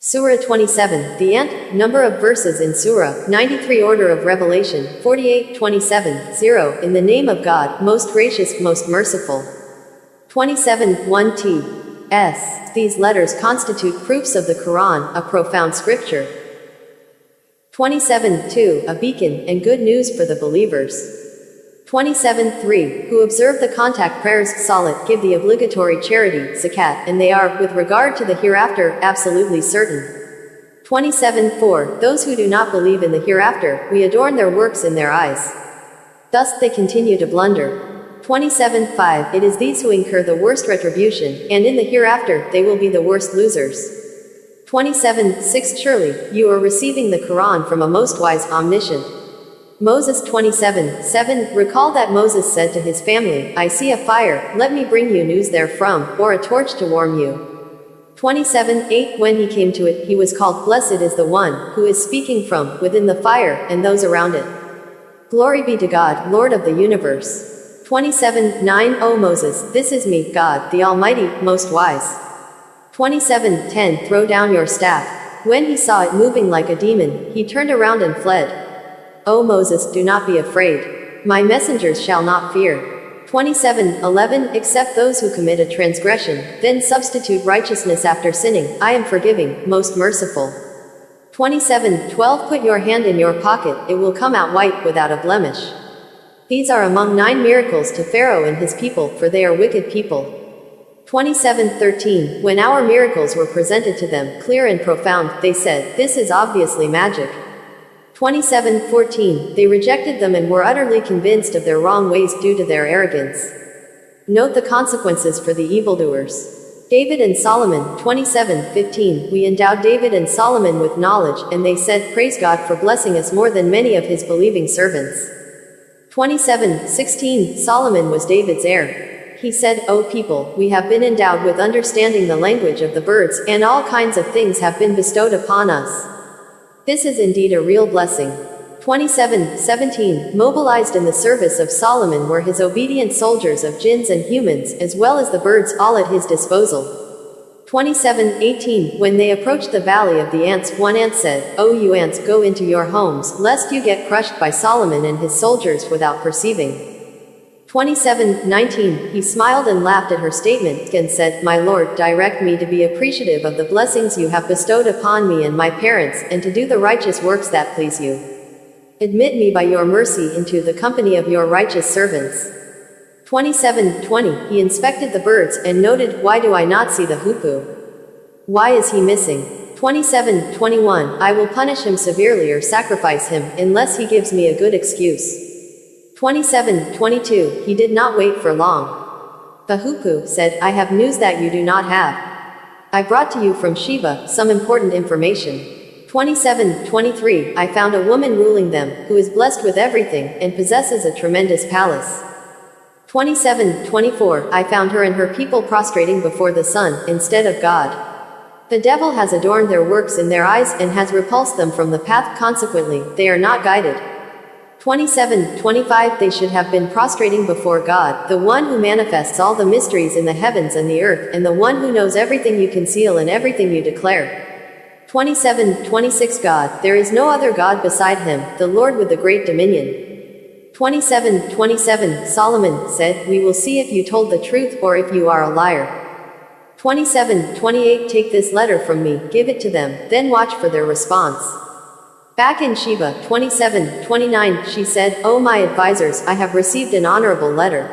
Sura 27, the ant, number of verses in Sura, 93 Order of Revelation, 48, 27, 0, in the name of God, most gracious, most merciful. 27, 1 T. S. These letters constitute proofs of the Quran, a profound scripture. 27, 2, a beacon, and good news for the believers. 27, 3, who observe the contact prayers, salat, give the obligatory charity, zakat, and they are, with regard to the hereafter, absolutely certain. 27, 4, those who do not believe in the hereafter, we adorn their works in their eyes. Thus they continue to blunder. 27, 5, it is these who incur the worst retribution, and in the hereafter, they will be the worst losers. 27, 6, surely, you are receiving the Quran from a most wise, omniscient. Moses 27, 7, recall that Moses said to his family, I see a fire, let me bring you news therefrom, or a torch to warm you. 27, 8, when he came to it, he was called, blessed is the one, who is speaking from, within the fire, and those around it. Glory be to God, Lord of the universe. 27, 9, O Moses, this is me, God, the Almighty, most wise. 27, 10, throw down your staff. When he saw it moving like a demon, he turned around and fled. O Moses, do not be afraid. My messengers shall not fear. 27, 11, except those who commit a transgression, then substitute righteousness after sinning, I am forgiving, most merciful. 27, 12, put your hand in your pocket, it will come out white, without a blemish. These are among 9 miracles to Pharaoh and his people, for they are wicked people. 27, 13, when our miracles were presented to them, clear and profound, they said, this is obviously magic. 27, 14, they rejected them and were utterly convinced of their wrong ways due to their arrogance. Note the consequences for the evildoers. David and Solomon, 27, 15, we endowed David and Solomon with knowledge, and they said, praise God for blessing us more than many of his believing servants. 27, 16, Solomon was David's heir. He said, O people, we have been endowed with understanding the language of the birds, and all kinds of things have been bestowed upon us. This is indeed a real blessing. 27, 17, mobilized in the service of Solomon were his obedient soldiers of jinns and humans, as well as the birds, all at his disposal. 27, 18, when they approached the valley of the ants, one ant said, O you ants, go into your homes, lest you get crushed by Solomon and his soldiers without perceiving. 27, 19, he smiled and laughed at her statement, and said, My Lord, direct me to be appreciative of the blessings you have bestowed upon me and my parents, and to do the righteous works that please you. Admit me by your mercy into the company of your righteous servants. 27, 20, he inspected the birds, and noted, why do I not see the hoopoe? Why is he missing? 27, 21, I will punish him severely or sacrifice him, unless he gives me a good excuse. 27, 22, he did not wait for long. The hoopoe said, I have news that you do not have. I brought to you from Sheba some important information. 27, 23, I found a woman ruling them, who is blessed with everything, and possesses a tremendous palace. 27, 24, I found her and her people prostrating before the sun, instead of God. The devil has adorned their works in their eyes, and has repulsed them from the path, consequently, they are not guided. 27, 25, they should have been prostrating before God, the one who manifests all the mysteries in the heavens and the earth, and the one who knows everything you conceal and everything you declare. 27, 26, God, there is no other God beside him, the Lord with the great dominion. 27, 27, Solomon said, we will see if you told the truth, or if you are a liar. 27, 28, take this letter from me, give it to them, then watch for their response. Back in Sheba, 27, 29, she said, O my advisors, I have received an honorable letter.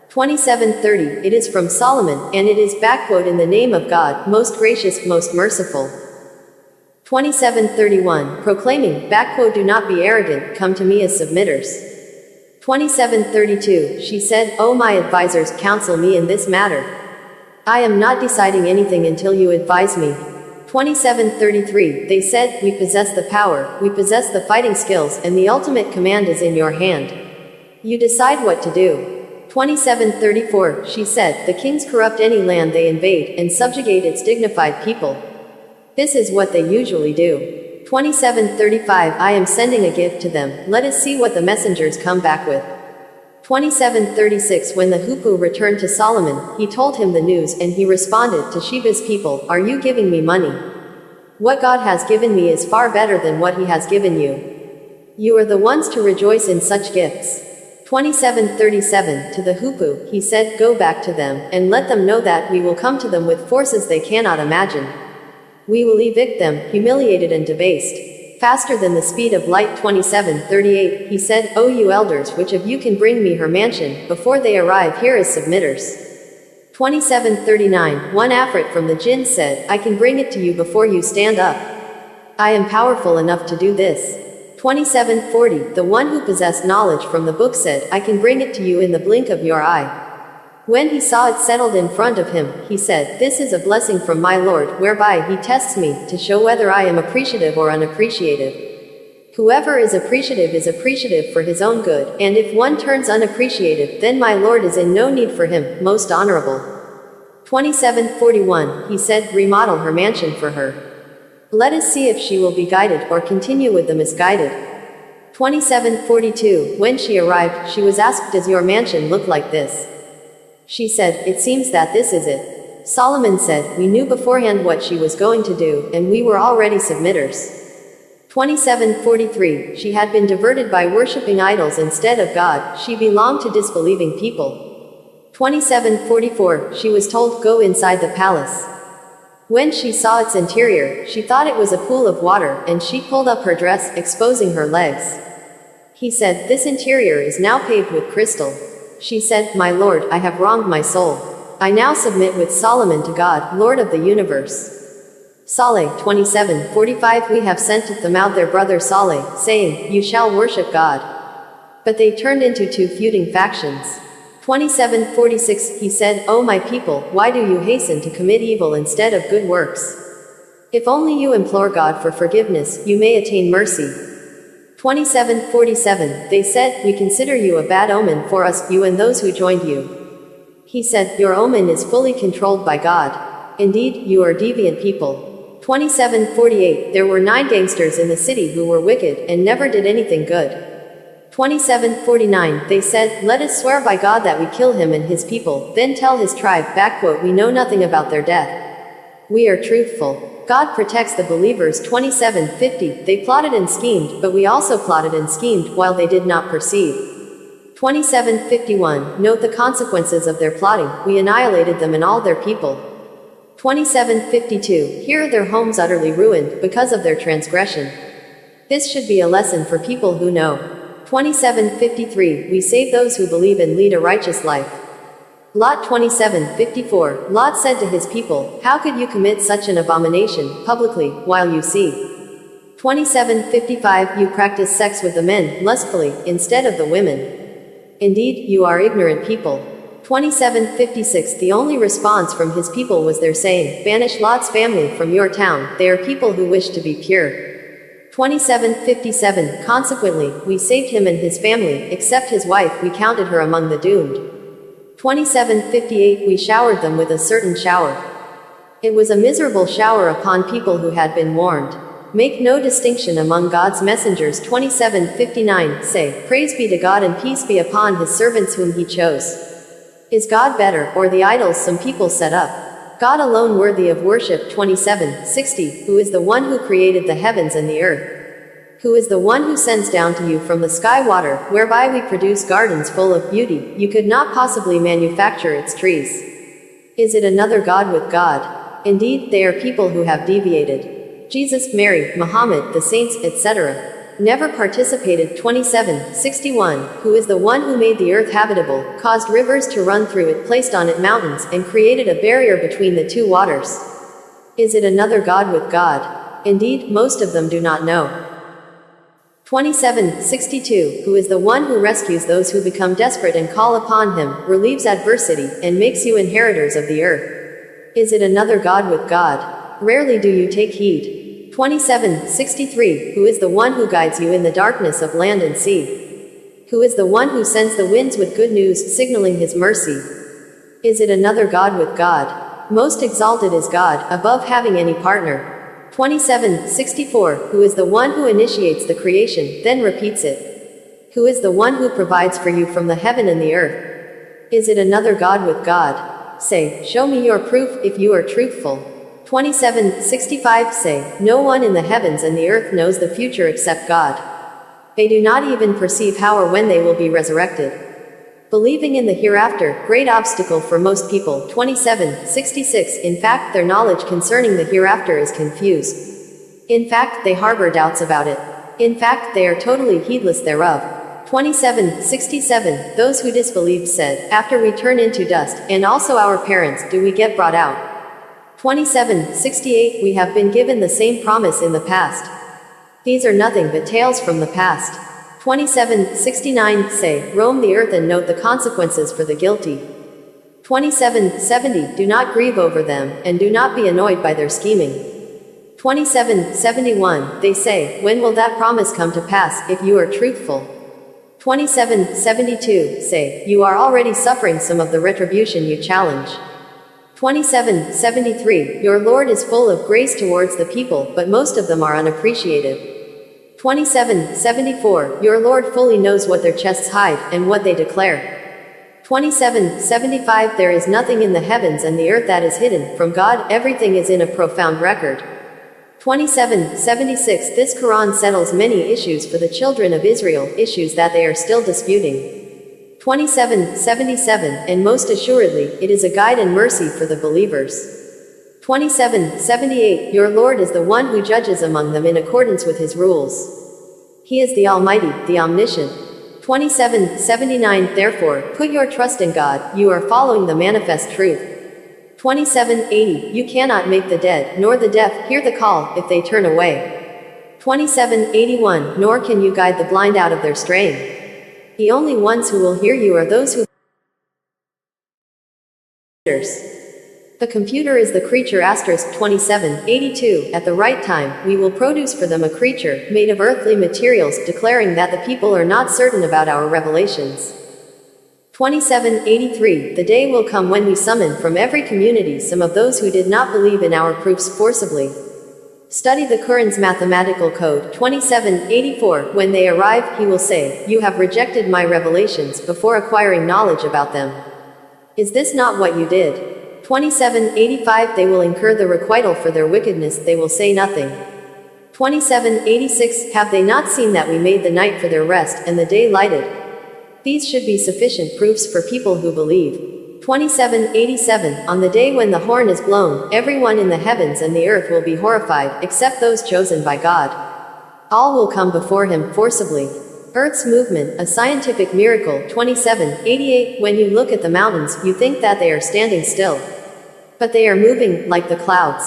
27, 30, it is from Solomon, and it is backquote in the name of God, most gracious, most merciful. 27, 31, proclaiming, backquote, do not be arrogant, come to me as submitters. 27, 32, she said, O my advisors, counsel me in this matter. I am not deciding anything until you advise me. 27, 33, they said, we possess the power, we possess the fighting skills, and the ultimate command is in your hand. You decide what to do. 27, 34, she said, the kings corrupt any land they invade, and subjugate its dignified people. This is what they usually do. 27, 35, I am sending a gift to them, let us see what the messengers come back with. 27:36 When the hoopoe returned to Solomon, he told him the news, and he responded to Sheba's people, "Are you giving me money?" What God has given me is far better than what he has given you. You are the ones to rejoice in such gifts. 27:37 To the Hupu, he said, go back to them, and let them know that we will come to them with forces they cannot imagine. We will evict them, humiliated and debased. Faster than the speed of light. 27:38 He said, O you elders, which of you can bring me her mansion, before they arrive here as submitters? 27:39 One Afrit from the jinn said, I can bring it to you before you stand up. I am powerful enough to do this. 27:40 The one who possessed knowledge from the book said, I can bring it to you in the blink of your eye. When he saw it settled in front of him, he said, This is a blessing from my Lord, whereby he tests me, to show whether I am appreciative or unappreciative. Whoever is appreciative for his own good, and if one turns unappreciative, then my Lord is in no need for him, most honorable. 27:41 He said, remodel her mansion for her. Let us see if she will be guided, or continue with the misguided. 27:42 When she arrived, she was asked, Does your mansion look like this? She said, It seems that this is it. Solomon said, We knew beforehand what she was going to do, and we were already submitters. 27:43 She had been diverted by worshipping idols instead of God, she belonged to disbelieving people. 27:44 She was told, Go inside the palace. When she saw its interior, she thought it was a pool of water, and she pulled up her dress, exposing her legs. He said, This interior is now paved with crystal. She said, My Lord, I have wronged my soul. I now submit with Solomon to God, Lord of the universe. Saleh 27:45 We have sent to them out their brother Saleh, saying, You shall worship God. But they turned into two feuding factions. 27:46 He said, O my people, why do you hasten to commit evil instead of good works? If only you implore God for forgiveness, you may attain mercy. 27:47 They said, We consider you a bad omen for us, you and those who joined you. He said, Your omen is fully controlled by God. Indeed, you are deviant people. 27:48 There were 9 gangsters in the city who were wicked, and never did anything good. 27:49 They said, Let us swear by God that we kill him and his people, then tell his tribe, We know nothing about their death. We are truthful. God protects the believers. 27:50 They plotted and schemed, but we also plotted and schemed, while they did not perceive. 27:51 Note the consequences of their plotting, we annihilated them and all their people. 27:52 Here are their homes utterly ruined, because of their transgression. This should be a lesson for people who know. 27:53 We save those who believe and lead a righteous life. Lot 27:54 Lot said to his people, How could you commit such an abomination, publicly, while you see? 27:55 You practice sex with the men, lustfully, instead of the women. Indeed, you are ignorant people. 27:56 The only response from his people was their saying, Banish Lot's family from your town, they are people who wish to be pure. 27:57 Consequently, we saved him and his family, except his wife, we counted her among the doomed. 27:58 We showered them with a certain shower. It was a miserable shower upon people who had been warned. Make no distinction among God's messengers. 27:59 Say, Praise be to God and peace be upon his servants whom he chose. Is God better, or the idols some people set up? God alone worthy of worship. 27:60 Who is the one who created the heavens and the earth? Who is the one who sends down to you from the sky water, whereby we produce gardens full of beauty? You could not possibly manufacture its trees. Is it another God with God? Indeed, they are people who have deviated. Jesus, Mary, Muhammad, the saints, etc. never participated. 27:61 Who is the one who made the earth habitable, caused rivers to run through it, placed on it mountains, and created a barrier between the two waters? Is it another God with God? Indeed, most of them do not know. 27:62 Who is the one who rescues those who become desperate and call upon him, relieves adversity, and makes you inheritors of the earth? Is it another God with God? Rarely do you take heed. 27:63 Who is the one who guides you in the darkness of land and sea? Who is the one who sends the winds with good news, signaling his mercy? Is it another God with God? Most exalted is God, above having any partner. 27:64 Who is the one who initiates the creation, then repeats it? Who is the one who provides for you from the heaven and the earth? Is it another God with God? Say, Show me your proof, if you are truthful. 27:65 Say, no one in the heavens and the earth knows the future except God. They do not even perceive how or when they will be resurrected. Believing in the hereafter, great obstacle for most people. 27:66 In fact, their knowledge concerning the hereafter is confused. In fact, they harbor doubts about it. In fact, they are totally heedless thereof. 27:67 Those who disbelieved said, after we turn into dust, and also our parents, do we get brought out? 27:68 We have been given the same promise in the past. These are nothing but tales from the past. 27:69 Say, roam the earth and note the consequences for the guilty. 27:70 Do not grieve over them, and do not be annoyed by their scheming. 27:71 They say, when will that promise come to pass, if you are truthful? 27:72 Say, you are already suffering some of the retribution you challenge. 27:73 Your Lord is full of grace towards the people, but most of them are unappreciative. 27:74 Your Lord fully knows what their chests hide, and what they declare. 27:75 There is nothing in the heavens and the earth that is hidden from God, everything is in a profound record. 27:76 This Quran settles many issues for the children of Israel, issues that they are still disputing. 27:77 And most assuredly, it is a guide and mercy for the believers. 27:78 Your Lord is the one who judges among them in accordance with his rules. He is the Almighty, the Omniscient. 27:79 Therefore, put your trust in God, you are following the manifest truth. 27:80 You cannot make the dead, nor the deaf, hear the call, if they turn away. 27:81 Nor can you guide the blind out of their straying. The only ones who will hear you are those who The computer is the creature asterisk 27:82 At the right time, we will produce for them a creature, made of earthly materials, declaring that the people are not certain about our revelations. 27:83 The day will come when we summon from every community some of those who did not believe in our proofs forcibly. Study the Quran's mathematical code. 27:84 When they arrive, he will say, you have rejected my revelations before acquiring knowledge about them. Is this not what you did? 27:85 They will incur the requital for their wickedness, they will say nothing. 27:86 Have they not seen that we made the night for their rest, and the day lighted? These should be sufficient proofs for people who believe. 27:87 On the day when the horn is blown, everyone in the heavens and the earth will be horrified, except those chosen by God. All will come before him, forcibly. Earth's movement, a scientific miracle. 27:88 When you look at the mountains, you think that they are standing still. But they are moving, like the clouds.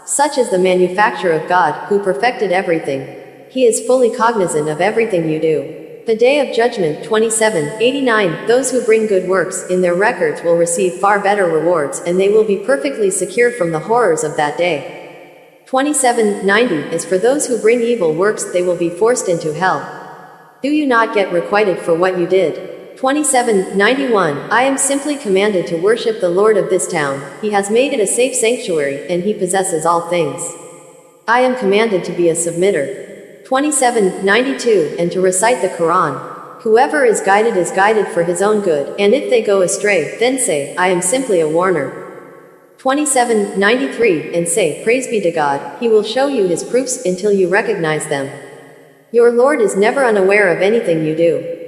Such is the manufacture of God, who perfected everything. He is fully cognizant of everything you do. The day of judgment. 27:89 Those who bring good works in their records will receive far better rewards, and they will be perfectly secure from the horrors of that day. 27:90 As for those who bring evil works, they will be forced into hell. Do you not get requited for what you did? 27:91 I am simply commanded to worship the Lord of this town. He has made it a safe sanctuary, and he possesses all things. I am commanded to be a submitter. 27:92 And to recite the Quran. Whoever is guided for his own good, and if they go astray, then say, I am simply a warner. 27:93 And say, praise be to God, he will show you his proofs until you recognize them. Your Lord is never unaware of anything you do.